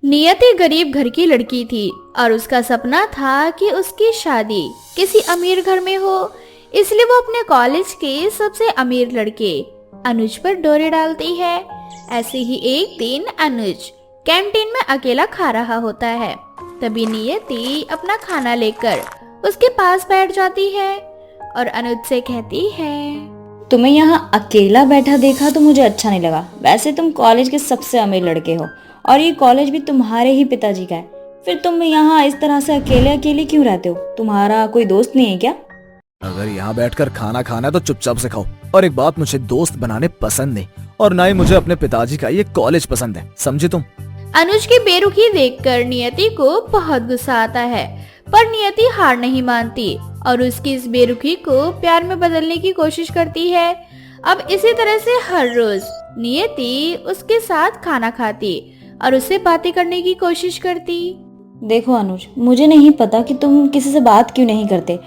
नियति गरीब घर की लड़की थी और उसका सपना था कि उसकी शादी किसी अमीर घर में हो। इसलिए वो अपने कॉलेज के सबसे अमीर लड़के अनुज पर डोरे डालती है। ऐसे ही एक दिन अनुज कैंटीन में अकेला खा रहा होता है। तभी नियति अपना खाना लेकर उसके पास बैठ जाती है और अनुज से कहती है, तुम्हें यहाँ अकेला बैठा देखा तो मुझे अच्छा नहीं लगा। वैसे तुम कॉलेज के सबसे अमीर लड़के हो और ये कॉलेज भी तुम्हारे ही पिताजी का है। फिर तुम यहाँ इस तरह से अकेले अकेले क्यों रहते हो? तुम्हारा कोई दोस्त नहीं है क्या? अगर यहाँ बैठकर खाना खाना है तो चुपचाप से खाओ। और एक बात, मुझे दोस्त बनाने पसंद नहीं और ना ही मुझे अपने पिताजी का ये कॉलेज पसंद है, समझे तुम? अनुज की बेरुखी देखकर नियति को बहुत गुस्सा आता है, पर नियति हार नहीं मानती और उसकी इस बेरुखी को प्यार में बदलने की कोशिश करती है। अब इसी तरह से हर रोज नियति उसके साथ खाना खाती और उससे बातें करने की कोशिश करती। देखो अनुज, मुझे नहीं पता कि तुम किसी से बात क्यों नहीं करते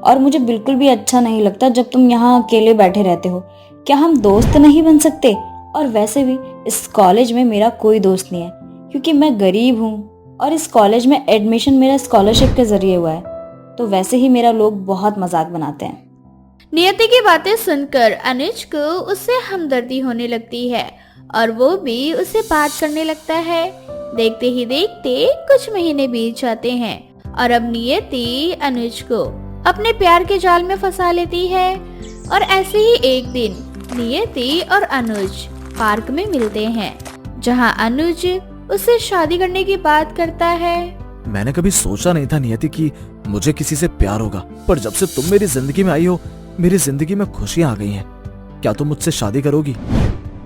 और मुझे बिल्कुल भी अच्छा नहीं लगता जब तुम यहाँ अकेले बैठे रहते हो। क्या हम दोस्त नहीं बन सकते? और वैसे भी इस कॉलेज में मेरा कोई दोस्त नहीं है क्योंकि मैं गरीब हूँ और इस कॉलेज में एडमिशन मेरा स्कॉलरशिप के जरिए हुआ है। तो वैसे ही मेरा लोग बहुत मजाक बनाते हैं। नियति की बातें सुनकर अनुज को उससे हमदर्दी होने लगती है और वो भी उससे बात करने लगता है। देखते ही देखते कुछ महीने बीत जाते हैं और अब नियति अनुज को अपने प्यार के जाल में फंसा लेती है। और ऐसे ही एक दिन नियति और अनुज पार्क में मिलते हैं, जहां अनुज उससे शादी करने की बात करता है। मैंने कभी सोचा नहीं था नियति कि मुझे किसी से प्यार होगा, पर जब से तुम मेरी जिंदगी में आई हो, मेरी जिंदगी में खुशियां आ गई हैं। क्या तुम मुझसे शादी करोगी?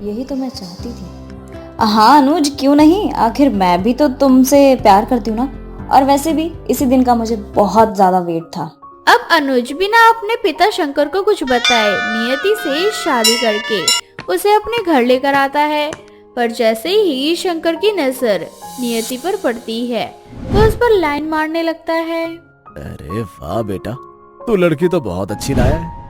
यही तो मैं चाहती थी। हाँ अनुज, क्यों नहीं? आखिर मैं भी तो तुमसे प्यार करती हूँ ना। और वैसे भी इसी दिन का मुझे बहुत ज्यादा वेट था। अब अनुज बिना अपने पिता शंकर को कुछ बताए नियति से शादी करके उसे अपने घर लेकर आता है। पर जैसे ही शंकर की नजर नियति पर पड़ती है, वो उस पर लाइन मारने लगता है। अरे वाह बेटा, तू लड़की तो बहुत अच्छी लाया है।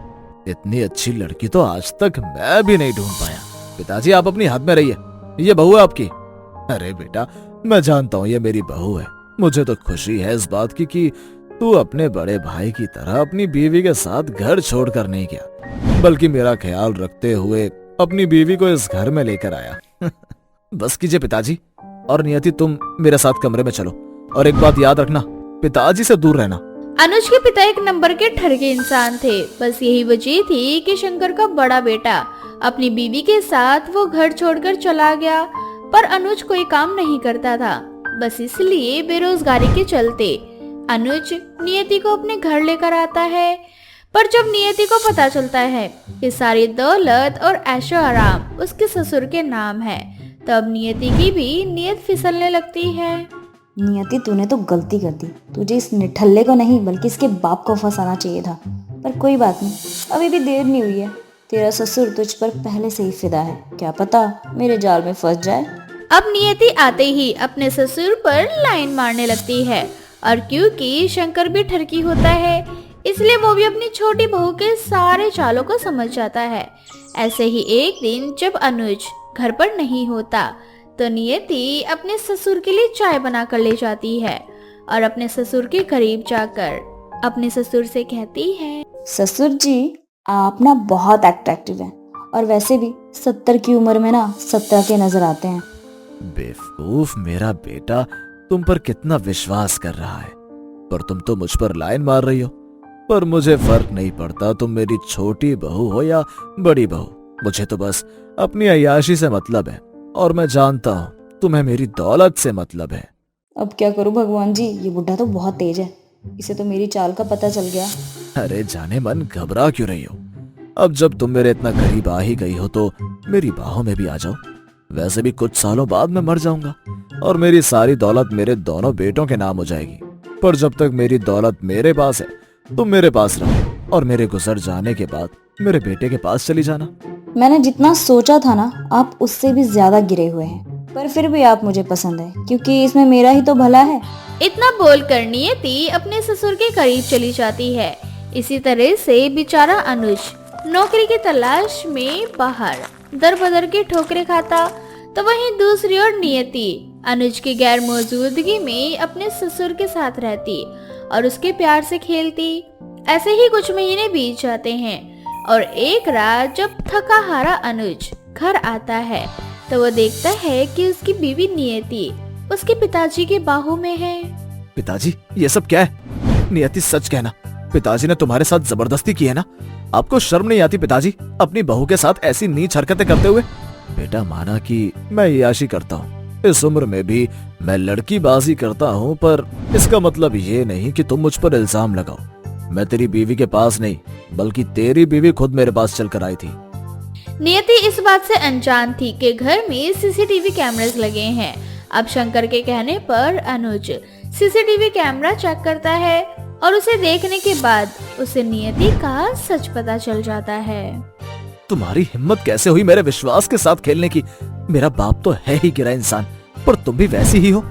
इतनी अच्छी लड़की तो आज तक मैं भी नहीं ढूंढ पाया। पिताजी, आप अपनी हद में रहिए। ये बहू है आपकी? अरे बेटा, मैं जानता हूँ ये मेरी बहू है। मुझे तो खुशी है इस बात की कि तू अपने बड़े भाई की तरह अपनी बीवी के साथ घर छोड़कर नहीं गया, बल्कि मेरा ख्याल रखते हुए अपनी बीवी को इस घर में लेकर आया। बस कीजिए पिताजी। और नियति, तुम मेरे साथ कमरे में चलो और एक बात याद रखना, पिताजी से दूर रहना। अनुज के पिता एक नंबर के ठरके इंसान थे। बस यही वजह थी कि शंकर का बड़ा बेटा अपनी बीवी के साथ वो घर छोड़कर चला गया, पर अनुज कोई काम नहीं करता था। बस इसलिए बेरोजगारी के चलते अनुज नियति को अपने घर लेकर आता है। पर जब नियति को पता चलता है कि सारी दौलत और ऐशो आराम उसके ससुर के नाम है, तब नियति की भी नीयत फिसलने लगती है। नियति, तूने तो गलती कर दी। तुझे इस निठल्ले को नहीं बल्कि इसके बाप को फंसाना चाहिए था। पर कोई बात नहीं, अभी भी देर नहीं हुई है। तेरा ससुर तुझ पर पहले से ही फिदा है। क्या पता मेरे जाल में फंस जाए। अब नियति आते ही अपने ससुर पर लाइन मारने लगती है और क्योंकि शंकर भी ठरकी होता है, इसलिए वो भी अपनी छोटी बहू के सारे चालों को समझ जाता है। ऐसे ही एक दिन जब अनुज घर पर नहीं होता, तो नियति अपने ससुर के लिए चाय बना कर ले जाती है और अपने ससुर के करीब जाकर अपने ससुर से कहती है, ससुर जी, आप ना बहुत अट्रैक्टिव हैं और वैसे भी 70 की उम्र में ना 17 के नजर आते हैं। बेवकूफ मेरा बेटा तुम पर कितना विश्वास कर रहा है, पर तुम तो मुझ पर लाइन मार रही हो। पर मुझे फर्क नहीं पड़ता तुम मेरी छोटी बहू हो या बड़ी बहू, मुझे तो बस अपनी अय्याशी से मतलब है और मैं जानता हूँ तुम्हें मेरी दौलत से मतलब है। अब क्या करूँ भगवान जी, ये बुढ़ा तो बहुत तेज है। इसे तो मेरी चाल का पता चल गया। अरे जाने मन, घबरा क्यों रही हो? अब जब तुम मेरे इतना करीब आ ही गई हो तो मेरी बाहों में भी आ जाओ। वैसे भी कुछ सालों बाद मैं मर जाऊंगा और मेरी सारी दौलत मेरे दोनों बेटों के नाम हो जाएगी। पर जब तक मेरी दौलत मेरे पास है तुम मेरे पास रहो और मेरे गुजर जाने के बाद मेरे बेटे के पास चली जाना। मैंने जितना सोचा था ना, आप उससे भी ज्यादा गिरे हुए हैं। पर फिर भी आप मुझे पसंद है क्योंकि इसमें मेरा ही तो भला है। इतना बोलकर नियति अपने ससुर के करीब चली जाती है। इसी तरह से बेचारा अनुज नौकरी की तलाश में बाहर दर बदर के ठोकरे खाता, तो वहीं दूसरी ओर नियति अनुज की गैर मौजूदगी में अपने ससुर के साथ रहती और उसके प्यार से खेलती। ऐसे ही कुछ महीने बीत जाते हैं और एक रात जब थका हारा अनुज घर आता है तो वो देखता है कि उसकी बीवी नियति उसके पिताजी की बाहों में है। पिताजी, ये सब क्या है? नियति, सच कहना, पिताजी ने तुम्हारे साथ जबरदस्ती की है ना? आपको शर्म नहीं आती पिताजी, अपनी बहू के साथ ऐसी नीच हरकतें करते हुए? बेटा, माना कि मैं याशी करता हूँ, इस उम्र में भी मैं लड़कीबाजी करता हूँ, पर इसका मतलब ये नहीं कि तुम मुझ पर इल्जाम लगाओ। मैं तेरी बीवी के पास नहीं, बल्कि तेरी बीवी खुद मेरे पास चलकर आई थी। नियति इस बात से अनजान थी कि घर में सीसीटीवी कैमरास लगे हैं। अब शंकर के कहने पर अनुज सीसीटीवी कैमरा चेक करता है और उसे देखने के बाद उसे नियति का सच पता चल जाता है। तुम्हारी हिम्मत कैसे हुई मेरे विश्वास के साथ खेलने की? मेरा बाप तो है ही गिरा इंसान, पर तुम भी वैसी ही हो।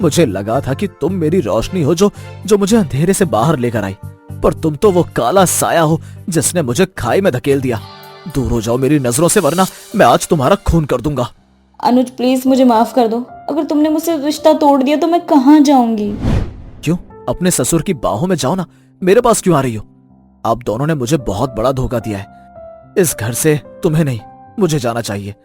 मुझे लगा था कि तुम मेरी रोशनी हो जो मुझे अंधेरे से बाहर लेकर आई, पर तुम तो वो काला साया हो जिसने मुझे खाई में धकेल दिया। दूर हो जाओ मेरी नजरों से, वरना मैं आज तुम्हारा खून कर दूंगा। अनुज प्लीज मुझे माफ कर दो। अगर तुमने मुझसे रिश्ता तोड़ दिया तो मैं कहाँ जाऊंगी? क्यों? अपने ससुर की बाहों में जाओ ना, मेरे पास क्यों आ रही हो? आप दोनों ने मुझे बहुत बड़ा धोखा दिया है। इस घर से तुम्हें नहीं, मुझे जाना चाहिए।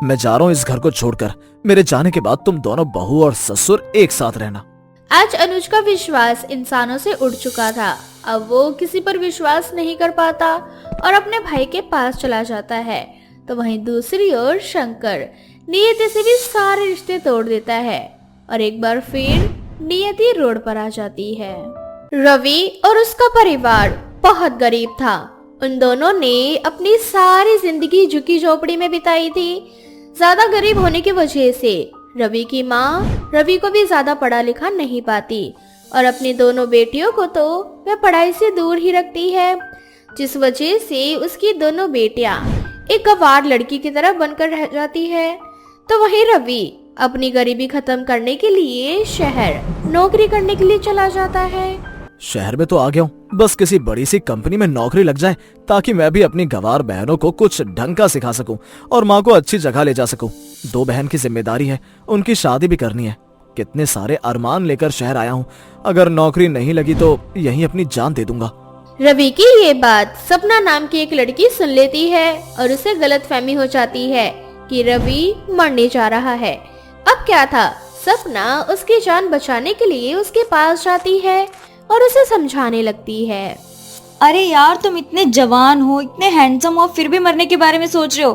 मैं जा रहा हूँ इस घर को छोड़कर। मेरे जाने के बाद तुम दोनों बहू और ससुर एक साथ रहना। आज अनुज का विश्वास इंसानों से उड़ चुका था। अब वो किसी पर विश्वास नहीं कर पाता और अपने भाई के पास चला जाता है। तो वहीं दूसरी ओर शंकर नियति से भी सारे रिश्ते तोड़ देता है और एक बार फिर नियति रोड पर आ जाती है। रवि और उसका परिवार बहुत गरीब था। उन दोनों ने अपनी सारी जिंदगी झुकी झोपड़ी में बिताई थी। ज्यादा गरीब होने की वजह से रवि की माँ रवि को भी ज्यादा पढ़ा लिखा नहीं पाती और अपनी दोनों बेटियों को तो वह पढ़ाई से दूर ही रखती है, जिस वजह से उसकी दोनों बेटियां एक गंवार लड़की की तरह बनकर रह जाती है। तो वहीं रवि अपनी गरीबी खत्म करने के लिए शहर नौकरी करने के लिए चला जाता है। शहर में तो आ गया हूँ, बस किसी बड़ी सी कंपनी में नौकरी लग जाए ताकि मैं भी अपनी गंवार बहनों को कुछ ढंग का सिखा सकूं और माँ को अच्छी जगह ले जा सकूं। 2 बहन की जिम्मेदारी है, उनकी शादी भी करनी है। कितने सारे अरमान लेकर शहर आया हूँ। अगर नौकरी नहीं लगी तो यहीं अपनी जान दे दूंगा। रवि की ये बात सपना नाम की एक लड़की सुन लेती है और उसे गलतफहमी हो जाती है कि रवि मरने जा रहा है। अब क्या था, सपना उसकी जान बचाने के लिए उसके पास जाती है और उसे समझाने लगती है। अरे यार, तुम इतने जवान हो, इतने हैंडसम हो, फिर भी मरने के बारे में सोच रहे हो।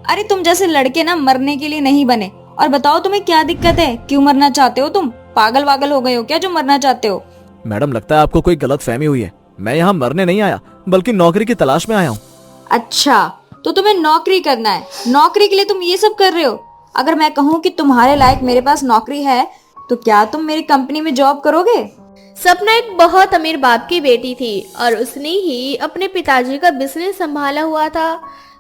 अरे तुम जैसे लड़के ना मरने के लिए नहीं बने। और बताओ तुम्हें क्या दिक्कत है, क्यों मरना चाहते हो? तुम पागल वागल हो गए हो क्या जो मरना चाहते हो? मैडम, लगता है आपको कोई गलतफहमी हुई है। मैं यहाँ मरने नहीं आया, बल्कि नौकरी की तलाश में आया हूँ। अच्छा, तो तुम्हें नौकरी करना है, नौकरी के लिए तुम ये सब कर रहे हो। अगर मैं कहूँ कि तुम्हारे लायक मेरे पास नौकरी है तो क्या तुम मेरी कंपनी में जॉब करोगे? सपना एक बहुत अमीर बाप की बेटी थी और उसने ही अपने पिताजी का बिजनेस संभाला हुआ था।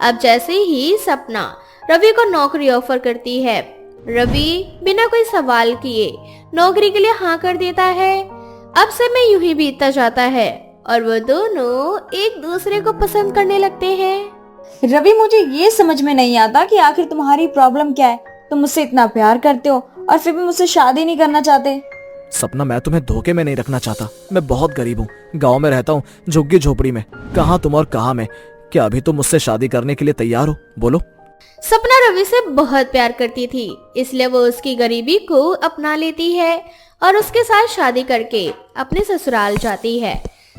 अब जैसे ही सपना रवि को नौकरी ऑफर करती है, रवि बिना कोई सवाल किए नौकरी के लिए हाँ कर देता है। अब समय यूं ही बीतता जाता है और वो दोनों एक दूसरे को पसंद करने लगते हैं। रवि, मुझे ये समझ में नहीं आता कि आखिर तुम्हारी प्रॉब्लम क्या है। तुम मुझसे इतना प्यार करते हो और फिर भी मुझसे शादी नहीं करना चाहते। सपना, मैं तुम्हें धोखे में नहीं रखना चाहता। मैं बहुत गरीब हूँ, गांव में रहता हूँ, झुग्गी झोपड़ी में। कहाँ तुम और कहाँ मैं। क्या अभी तुम मुझसे शादी करने के लिए तैयार हो? बोलो। सपना रवि से बहुत प्यार करती थी, इसलिए वो उसकी गरीबी को अपना लेती है और उसके साथ शादी करके अपने ससुराल जाती है।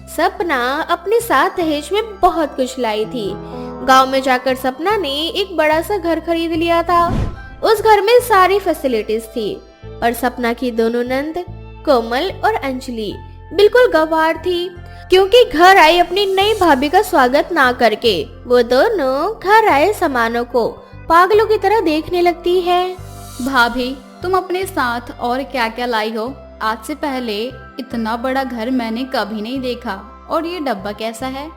सपना अपने साथ दहेज में बहुत कुछ लाई थी। गांव में जाकर सपना ने एक बड़ा सा घर खरीद लिया था। उस घर में सारी फैसिलिटीज थी और सपना की दोनों नंद कोमल और अंजलि बिल्कुल गंवार थी, क्योंकि घर आई अपनी नई भाभी का स्वागत ना करके वो दोनों घर आए सामानों को पागलों की तरह देखने लगती है। भाभी, तुम अपने साथ और क्या क्या लाई हो? आज से पहले इतना बड़ा घर मैंने कभी नहीं देखा। और ये डब्बा कैसा है?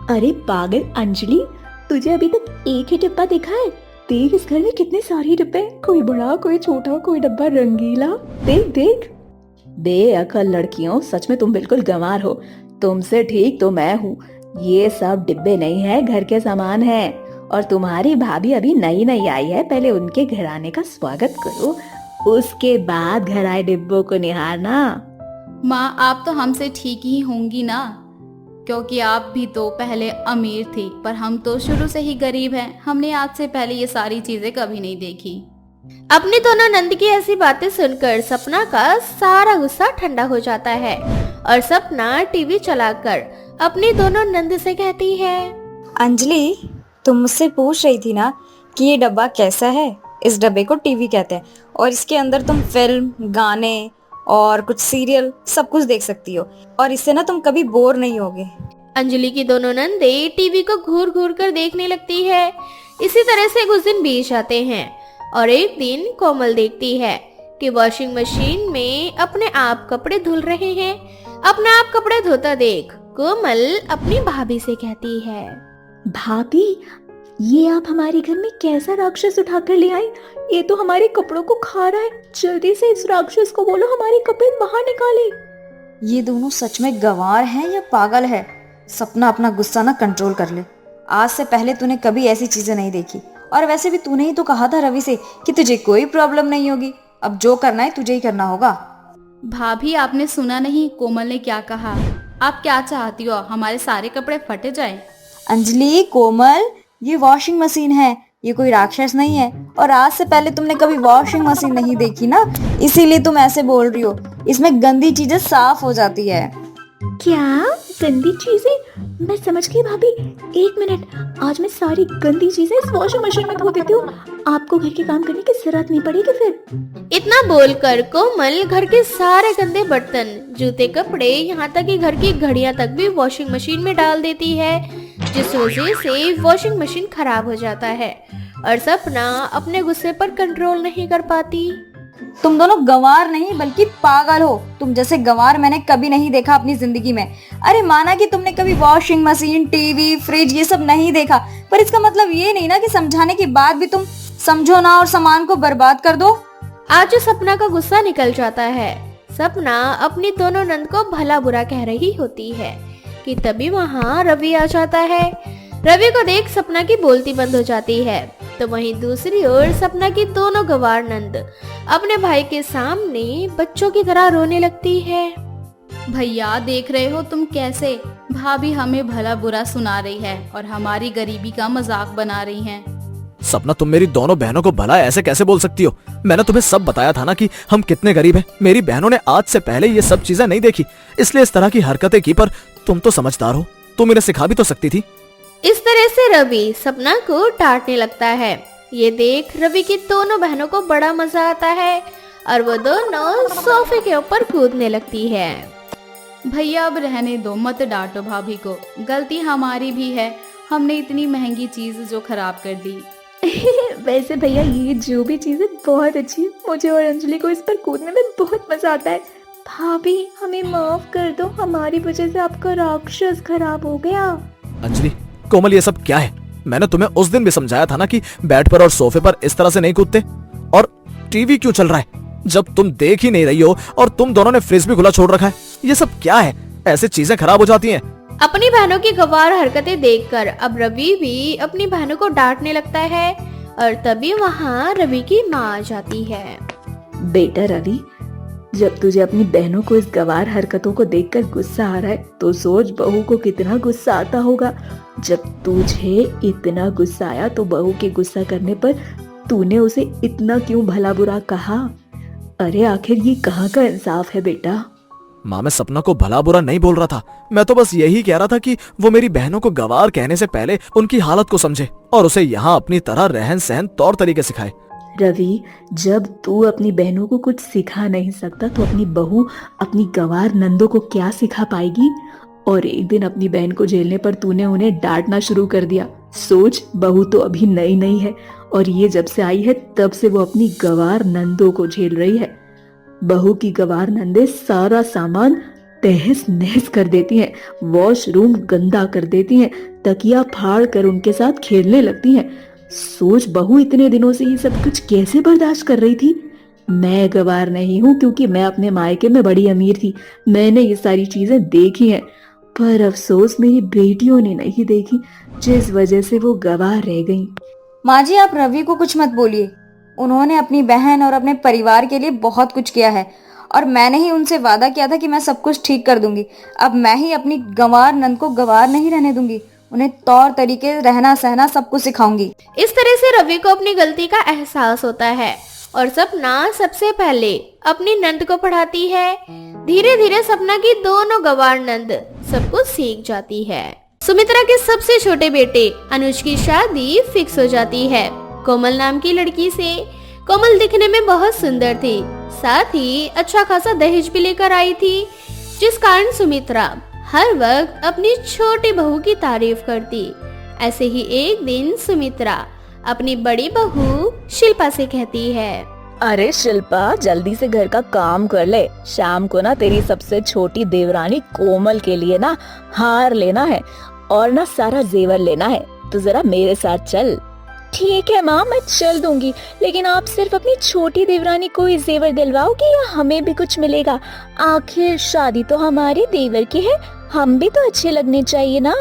अरे पागल अंजलि, तुझे अभी तक एक ही डिब्बा देखा है? देख इस घर में कितने सारे डिब्बे, कोई बड़ा कोई छोटा, कोई डब्बा रंगीला। देख देख। बेअकल लड़कियों, सच में तुम बिल्कुल गंवार हो। तुमसे ठीक तो मैं हूँ। ये सब डिब्बे नहीं है, घर के सामान है। और तुम्हारी भाभी अभी नई नई आई है, पहले उनके घर आने का स्वागत करो, उसके बाद घर आए डिब्बों को निहारना। माँ आप तो हमसे ठीक ही होंगी ना, क्योंकि आप भी तो पहले अमीर थी, पर हम तो शुरू से ही गरीब हैं। हमने आज से पहले ये सारी चीजें कभी नहीं देखी। अपनी दोनों नंद की ऐसी बातें सुनकर सपना का सारा गुस्सा ठंडा हो जाता है और सपना टीवी चलाकर अपनी दोनों नंद से कहती है, अंजलि, तुम मुझसे पूछ रही थी ना कि ये डब्बा कैसा है। इस डब्बे को टीवी कहते हैं और इसके अंदर तुम फिल्म, गाने और कुछ सीरियल सब कुछ देख सकती हो और इससे ना तुम कभी बोर नहीं होगे। अंजलि की दोनों नंदे टीवी को घूर घूर कर देखने लगती है। इसी तरह से कुछ दिन बीत जाते हैं और एक दिन कोमल देखती है कि वॉशिंग मशीन में अपने आप कपड़े धुल रहे हैं। अपने आप कपड़े धोता देख कोमल अपनी भाभी से कहती है, भाभी, ये आप हमारे घर में कैसा राक्षस उठा कर ले आई? ये तो हमारे कपड़ों को खा रहा है। जल्दी से इस राक्षस को बोलो हमारे कपड़े बाहर निकाले। ये दोनों सच में गंवार हैं या पागल है? सपना, अपना गुस्सा ना कंट्रोल कर ले। आज से पहले तूने कभी ऐसी चीजें नहीं देखी और वैसे भी तूने ही तो कहा था रवि से कि तुझे कोई प्रॉब्लम नहीं होगी। अब जो करना है तुझे ही करना होगा। भाभी आपने सुना नहीं कोमल ने क्या कहा? आप क्या चाहती हो, हमारे सारे कपड़े फटे जाएं? अंजलि, कोमल, ये वॉशिंग मशीन है, ये कोई राक्षस नहीं है। और आज से पहले तुमने कभी वॉशिंग मशीन नहीं देखी ना, इसीलिए तुम ऐसे बोल रही हो। इसमें गंदी चीजें साफ हो जाती है। क्या गंदी चीजें? मैं समझ गई भाभी। एक मिनट, आज मैं सारी गंदी चीजें इस वॉशिंग मशीन में धो देती हूँ। आपको घर के काम करने की जरूरत नहीं पड़ेगी फिर। इतना बोलकर कोमल घर के सारे गंदे बर्तन, जूते, कपड़े, यहाँ तक कि घर की घड़ियां तक भी वॉशिंग मशीन में डाल देती है, जिस वजह से वॉशिंग मशीन खराब हो जाता है और सपना अपने गुस्से पर कंट्रोल नहीं कर पाती। तुम दोनों गंवार नहीं बल्कि पागल हो। तुम जैसे गंवार मैंने कभी नहीं देखा अपनी जिंदगी में। अरे माना कि तुमने कभी वॉशिंग मशीन, टीवी, फ्रिज ये सब नहीं देखा, पर इसका मतलब ये नहीं ना कि समझाने के बाद भी तुम समझो ना और सामान को बर्बाद कर दो। आज सपना का गुस्सा निकल जाता है। सपना अपनी दोनों नंद को भला बुरा कह रही होती है कि तभी वहाँ रवि आ जाता है। रवि को देख सपना की बोलती बंद हो जाती है। तो वहीं दूसरी ओर सपना की दोनों गंवार नंद अपने भाई के सामने बच्चों की तरह रोने लगती है। भैया देख रहे हो तुम कैसे भाभी हमें भला बुरा सुना रही है और हमारी गरीबी का मजाक बना रही हैं। सपना, तुम मेरी दोनों बहनों को भला ऐसे कैसे बोल सकती हो? मैंने तुम्हें सब बताया था ना कि हम कितने गरीब हैं। मेरी बहनों ने आज से पहले ये सब चीजें नहीं देखी, इसलिए इस तरह की हरकतें की। पर तुम तो समझदार हो, तुम इन्हें सिखा भी तो सकती थी। इस तरह से रवि सपना को डांटने लगता है। ये देख रवि की दोनों बहनों को बड़ा मजा आता है और वो दोनों सोफे के ऊपर कूदने लगती है। भैया अब रहने दो, मत डांटो भाभी को। गलती हमारी भी है, हमने इतनी महंगी चीज जो खराब कर दी। वैसे भैया ये जो भी चीज है बहुत अच्छी है। मुझे और अंजलि को इस पर कूदने में बहुत मजा आता है। भाभी हमें माफ कर दो, हमारी वजह से आपका राक्षस खराब हो गया। अंजलि, कोमल, ये सब क्या है? मैंने तुम्हें उस दिन भी समझाया था ना कि बेड पर और सोफे पर इस तरह से नहीं कूदते। और टीवी क्यों चल रहा है जब तुम देख ही नहीं रही हो? और तुम दोनों ने फ्रिज भी खुला छोड़ रखा है। ये सब क्या है? ऐसे चीजें खराब हो जाती हैं। अपनी बहनों की गंवार हरकतें देखकर अब रवि भी अपनी बहनों को डांटने लगता है और तभी वहाँ रवि की माँ आ जाती है। बेटा रवि, जब तुझे अपनी बहनों को इस गंवार हरकतों को देखकर गुस्सा आ रहा है तो सोच बहू को कितना गुस्सा आता होगा। जब तुझे इतना गुस्सा आया तो बहू के गुस्सा करने पर तूने उसे इतना क्यों भला बुरा कहा? अरे आखिर ये कहाँ का इंसाफ है बेटा? माँ, मैं सपना को भला बुरा नहीं बोल रहा था। मैं तो बस यही कह रहा था कि वो मेरी बहनों को गंवार कहने से पहले उनकी हालत को समझे और उसे यहाँ अपनी तरह रहन सहन तौर तरीके सिखाए। रवि, जब तू अपनी बहनों को कुछ सिखा नहीं सकता तो अपनी बहू अपनी गंवार नंदों को क्या सिखा पाएगी? और एक दिन अपनी बहन को झेलने पर तूने उन्हें डांटना शुरू कर दिया। सोच, बहू तो अभी नई नई है और ये जब से आई है तब से वो अपनी गंवार नंदों को झेल रही है। बहू की गंवार नंदे सारा सामान तहस नहस कर देती हैं, वॉशरूम गंदा कर देती हैं, तकिया फाड़ कर उनके साथ खेलने लगती हैं। सोच, बहू इतने दिनों से ये सब कुछ कैसे बर्दाश्त कर रही थी? मैं गंवार नहीं हूँ क्योंकि मैं अपने मायके में बड़ी अमीर थी। मैंने ये सारी चीजें देखी हैं, पर अफसोस मेरी बेटियों ने नहीं देखी, जिस वजह से वो गंवार रह गईं। माँ जी, आप रवि को कुछ मत बोलिए। उन्होंने अपनी बहन और अपने परिवार के लिए बहुत कुछ किया है और मैंने ही उनसे वादा किया था कि मैं सब कुछ ठीक कर दूंगी। अब मैं ही अपनी गंवार नंद को गंवार नहीं रहने दूंगी, उन्हें तौर तरीके, रहना सहना सब कुछ सिखाऊंगी। इस तरह से रवि को अपनी गलती का एहसास होता है और सपना सबसे पहले अपनी नंद को पढ़ाती है। धीरे धीरे सपना की दोनों गंवार नंद सब कुछ सीख जाती है। सुमित्रा के सबसे छोटे बेटे अनुज की शादी फिक्स हो जाती है कोमल नाम की लड़की से। कोमल दिखने में बहुत सुंदर थी, साथ ही अच्छा खासा दहेज भी लेकर आई थी, जिस कारण सुमित्रा हर वक्त अपनी छोटी बहू की तारीफ करती। ऐसे ही एक दिन सुमित्रा अपनी बड़ी बहू शिल्पा से कहती है, अरे शिल्पा, जल्दी से घर का काम कर ले। शाम को ना तेरी सबसे छोटी देवरानी कोमल के लिए ना हार लेना है और ना सारा जेवर लेना है, तो जरा मेरे साथ चल। ठीक है माँ, मैं चल दूंगी, लेकिन आप सिर्फ अपनी छोटी देवरानी को ही जेवर दिलवाओगी या हमें भी कुछ मिलेगा? आखिर शादी तो हमारे देवर की है, हम भी तो अच्छे लगने चाहिए ना।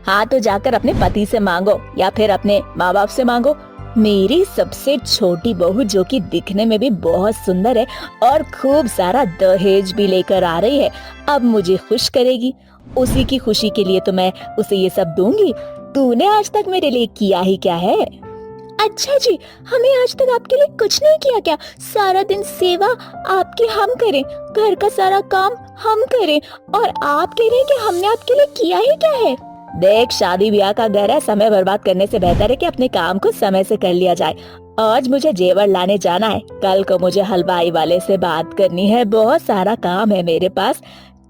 हाँ, तो जाकर अपने पति से मांगो या फिर अपने माँ बाप से मांगो। मेरी सबसे छोटी बहू, जो कि दिखने में भी बहुत सुंदर है और खूब सारा दहेज भी लेकर आ रही है, अब मुझे खुश करेगी। उसी की खुशी के लिए तो मैं उसे ये सब दूंगी। तूने आज तक मेरे लिए किया ही क्या है? अच्छा जी, हमें आज तक आपके लिए कुछ नहीं किया क्या? सारा दिन सेवा आपकी हम करें, घर का सारा काम हम करें, और आप कह रहे हैं कि हमने आपके लिए किया ही क्या है? देख, शादी ब्याह का घर है, समय बर्बाद करने से बेहतर है कि अपने काम को समय से कर लिया जाए। आज मुझे जेवर लाने जाना है, कल को मुझे हलवाई वाले से बात करनी है, बहुत सारा काम है मेरे पास।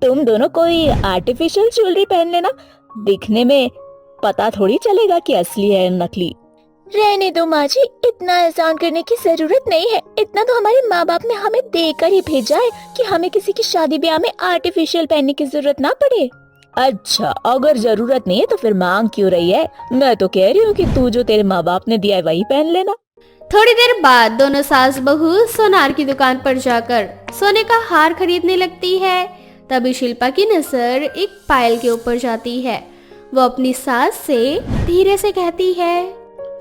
तुम दोनों कोई आर्टिफिशियल ज्वेलरी पहन लेना, दिखने में पता थोड़ी चलेगा कि असली है नकली। रहने दो माँ जी, इतना एहसान करने की जरूरत नहीं है। इतना तो हमारे माँ बाप ने हमें देकर ही भेजा है कि हमें किसी की शादी ब्याह में आर्टिफिशियल पहनने की जरूरत ना पड़े। अच्छा, अगर जरूरत नहीं है तो फिर मांग क्यों रही है? मैं तो कह रही हूँ कि तू जो तेरे माँ बाप ने दिया है वही पहन लेना। थोड़ी देर बाद दोनों सास बहू सोनार की दुकान पर जाकर सोने का हार खरीदने लगती है। तभी शिल्पा की नजर एक पायल के ऊपर जाती है। वो अपनी सास से धीरे से कहती है,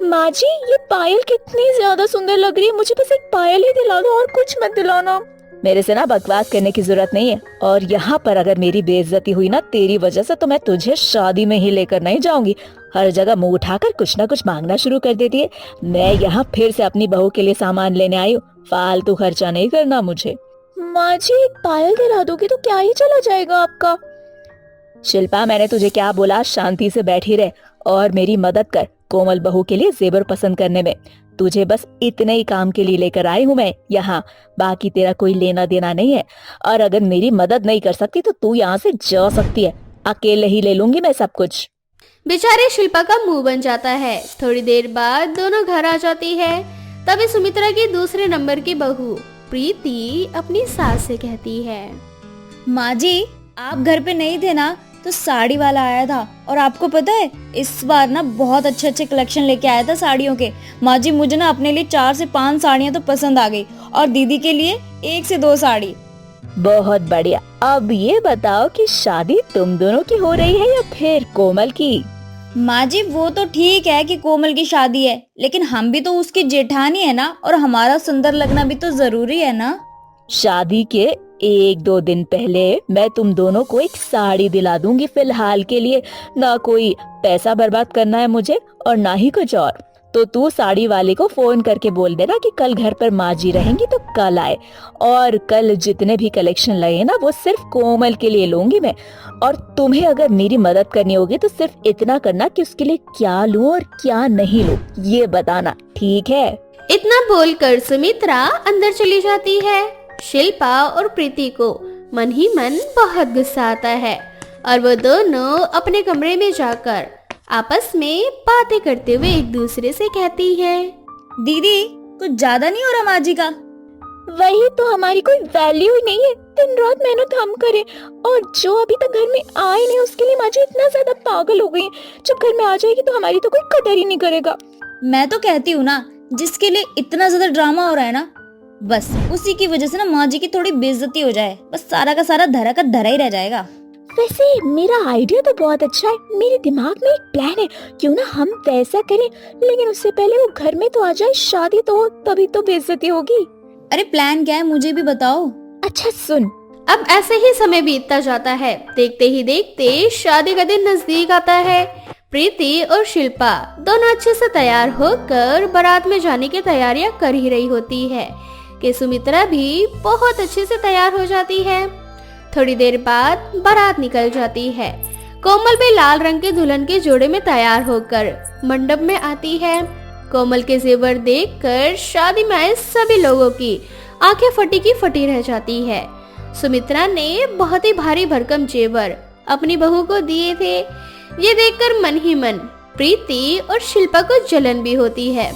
माँ जी, ये पायल कितनी ज्यादा सुंदर लग रही है, मुझे बस एक पायल ही दिला दो और कुछ मत दिलाना। मेरे से ना बकवास करने की जरूरत नहीं है, और यहाँ पर अगर मेरी बेइज्जती हुई ना तेरी वजह से, तो मैं तुझे शादी में ही लेकर नहीं जाऊंगी। हर जगह मुंह उठाकर कुछ ना कुछ मांगना शुरू कर देती है। मैं यहाँ फिर से अपनी बहू के लिए सामान लेने आई हूँ, फालतू खर्चा नहीं करना मुझे। माँ जी, एक पायल दिला दोगी तो क्या ही चला जाएगा आपका? शिल्पा, मैंने तुझे क्या बोला? शांति से बैठी रह और मेरी मदद कर कोमल बहू के लिए जेवर पसंद करने में। तुझे बस इतने ही काम के लिए लेकर आई हूँ मैं यहाँ, बाकी तेरा कोई लेना देना नहीं है। और अगर मेरी मदद नहीं कर सकती तो तू यहाँ से जा सकती है, अकेले ही ले लूंगी मैं सब कुछ। बेचारे शिल्पा का मुंह बन जाता है। थोड़ी देर बाद दोनों घर आ जाती है। तभी सुमित्रा की दूसरे नंबर की बहू प्रीति अपनी सास से कहती है, माँ जी, आप घर पे नहीं थे ना, तो साड़ी वाला आया था, और आपको पता है इस बार ना बहुत अच्छे अच्छे कलेक्शन लेके आया था साड़ियों के। माँ जी, मुझे ना अपने लिए 4 से 5 साड़ियाँ तो पसंद आ गई, और दीदी के लिए 1 से 2 साड़ी। बहुत बढ़िया। अब ये बताओ कि शादी तुम दोनों की हो रही है या फिर कोमल की? माँ जी, वो तो ठीक है कि कोमल की शादी है, लेकिन हम भी तो उसकी जेठानी है ना, और हमारा सुंदर लगना भी तो जरूरी है ना। शादी के 1-2 दिन पहले मैं तुम दोनों को एक साड़ी दिला दूंगी। फिलहाल के लिए ना कोई पैसा बर्बाद करना है मुझे और ना ही कुछ और। तो तू साड़ी वाले को फोन करके बोल देना कि कल घर पर माँ जी रहेंगी तो कल आए, और कल जितने भी कलेक्शन लगे ना वो सिर्फ कोमल के लिए लूंगी मैं। और तुम्हें अगर मेरी मदद करनी होगी तो सिर्फ इतना करना कि उसके लिए क्या लूं और क्या नहीं लूं, ये बताना, ठीक है? इतना बोलकर सुमित्रा अंदर चली जाती है। शिल्पा और प्रीति को मन ही मन बहुत गुस्सा आता है और वो दोनों अपने कमरे में जाकर आपस में बातें करते हुए एक दूसरे से कहती है, दीदी, कुछ ज्यादा नहीं हो रहा माँ जी का? वही तो, हमारी कोई वैल्यू ही नहीं है, दिन रात मेहनत हम करें, और जो अभी तक घर में आए नहीं उसके लिए माँ जी इतना ज्यादा पागल हो गई। जब घर में आ जाएगी तो हमारी तो कोई कदर ही नहीं करेगा। मैं तो कहती हूँ ना, जिसके लिए इतना ज्यादा ड्रामा हो रहा है ना, बस उसी की वजह से ना माँ जी की थोड़ी बेइज्जती हो जाए, बस सारा का सारा धरा का धरा ही रह जाएगा। वैसे मेरा आइडिया तो बहुत अच्छा है, मेरे दिमाग में एक प्लान है, क्यों ना हम वैसा करें, लेकिन उससे पहले वो घर में तो आ जाए, शादी तो हो, तभी तो बेइज्जती होगी। अरे प्लान क्या है, मुझे भी बताओ। अच्छा सुन, अब ऐसे ही समय बीतता जाता है। देखते ही देखते शादी का दिन नजदीक आता है। प्रीति और शिल्पा दोनों अच्छे से तैयार होकर बारात में जाने की तैयारियां कर ही रही होती है कि सुमित्रा भी बहुत अच्छे से तैयार हो जाती है। थोड़ी देर बाद बारात निकल जाती है। कोमल भी लाल रंग के दुल्हन के जोड़े में तैयार होकर मंडप में आती है। कोमल के जेवर देखकर शादी में आए सभी लोगों की आंखें फटी की फटी रह जाती है। सुमित्रा ने बहुत ही भारी भरकम जेवर अपनी बहू को दिए थे। ये देखकर मन ही मन प्रीति और शिल्पा को जलन भी होती है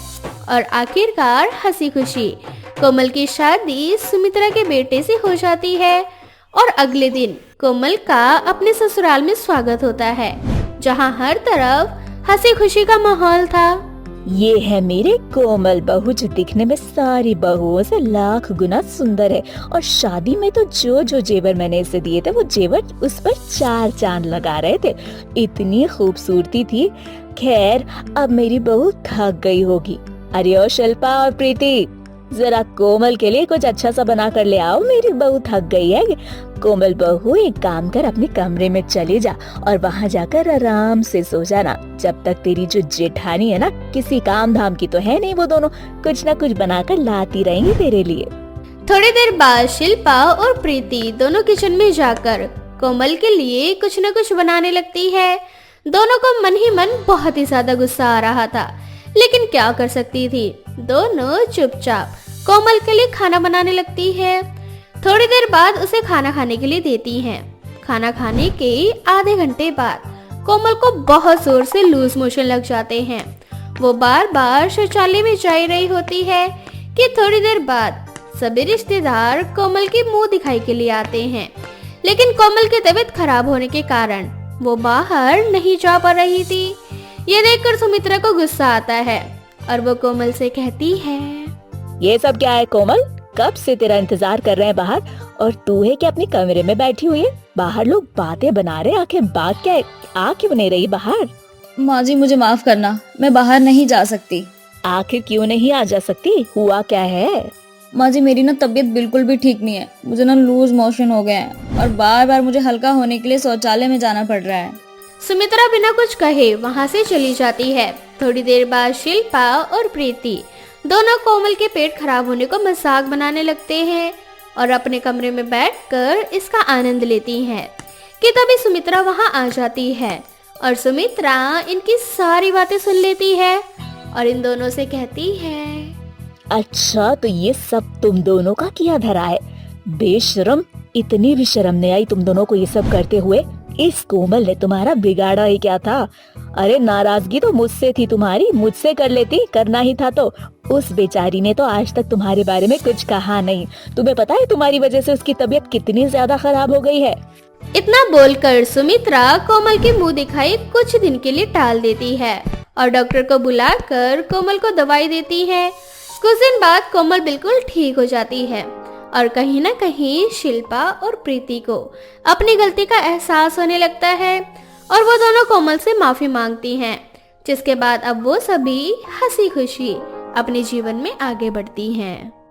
और आखिरकार हंसी खुशी कोमल की शादी सुमित्रा के बेटे से हो जाती है। और अगले दिन कोमल का अपने ससुराल में स्वागत होता है, जहां हर तरफ हंसी खुशी का माहौल था। ये है मेरे कोमल बहू, जो दिखने में सारी बहुओं से लाख गुना सुंदर है, और शादी में तो जो जो जेवर मैंने इसे दिए थे वो जेवर उस पर 4 चांद लगा रहे थे, इतनी खूबसूरती थी। खैर अब मेरी बहू थक गई होगी। अरे ओ शिल्पा और प्रीति, जरा कोमल के लिए कुछ अच्छा सा बना कर ले आओ, मेरी बहू थक गई है। कोमल बहू एक काम कर, अपने कमरे में चली जा और वहाँ जाकर आराम से सो जाना, जब तक तेरी जो जेठानी है ना, किसी काम धाम की तो है नहीं, वो दोनों कुछ न कुछ बनाकर लाती रहेंगी तेरे लिए। थोड़ी देर बाद शिल्पा और प्रीति दोनों किचन में जाकर कोमल के लिए कुछ न कुछ बनाने लगती है। दोनों को मन ही मन बहुत ही ज्यादा गुस्सा आ रहा था, लेकिन क्या कर सकती थी। दोनों चुपचाप कोमल के लिए खाना बनाने लगती है। थोड़ी देर बाद उसे खाना खाने के लिए देती हैं। खाना खाने के आधे घंटे बाद कोमल को बहुत जोर से लूज मोशन लग जाते हैं। वो बार बार शौचालय में जा रही होती है कि थोड़ी देर बाद सभी रिश्तेदार कोमल की मुंह दिखाई के लिए आते हैं, लेकिन कोमल की तबीयत खराब होने के कारण वो बाहर नहीं जा पा रही थी। ये देखकर सुमित्रा को गुस्सा आता है और वो कोमल से कहती है, ये सब क्या है कोमल, कब से तेरा इंतजार कर रहे हैं बाहर, और तू है कि अपने कमरे में बैठी हुई है? बाहर लोग बातें बना रहे, आखिर बात क्या है, आ क्यों नहीं रही बाहर? माँ जी मुझे माफ करना, मैं बाहर नहीं जा सकती। आखिर क्यों नहीं आ जा सकती, हुआ क्या है? माँ जी मेरी ना तबीयत बिल्कुल भी ठीक नहीं है, मुझे ना लूज मोशन हो गए हैं और बार बार मुझे हल्का होने के लिए शौचालय में जाना पड़ रहा है। सुमित्रा बिना कुछ कहे वहां से चली जाती है। थोड़ी देर बाद शिल्पा और प्रीति दोनों कोमल के पेट खराब होने को मजाक बनाने लगते हैं और अपने कमरे में बैठकर इसका आनंद लेती हैं कि तभी सुमित्रा वहां आ जाती है और सुमित्रा इनकी सारी बातें सुन लेती है और इन दोनों से कहती है, अच्छा तो ये सब तुम दोनों का किया धरा है, बेशरम, इतनी भी शर्म नहीं आई तुम दोनों को ये सब करते हुए? इस कोमल ने तुम्हारा बिगाड़ा ही क्या था? अरे नाराजगी तो मुझसे थी तुम्हारी, मुझसे कर लेती, करना ही था तो। उस बेचारी ने तो आज तक तुम्हारे बारे में कुछ कहा नहीं। तुम्हें पता है तुम्हारी वजह से उसकी तबीयत कितनी ज्यादा खराब हो गई है? इतना बोलकर सुमित्रा कोमल की मुंह दिखाई कुछ दिन के लिए टाल देती है और डॉक्टर को बुलाकर कोमल को दवाई देती है। कुछ दिन बाद कोमल बिल्कुल ठीक हो जाती है और कहीं ना कहीं शिल्पा और प्रीति को अपनी गलती का एहसास होने लगता है और वो दोनों कोमल से माफी मांगती हैं, जिसके बाद अब वो सभी हंसी खुशी अपने जीवन में आगे बढ़ती हैं।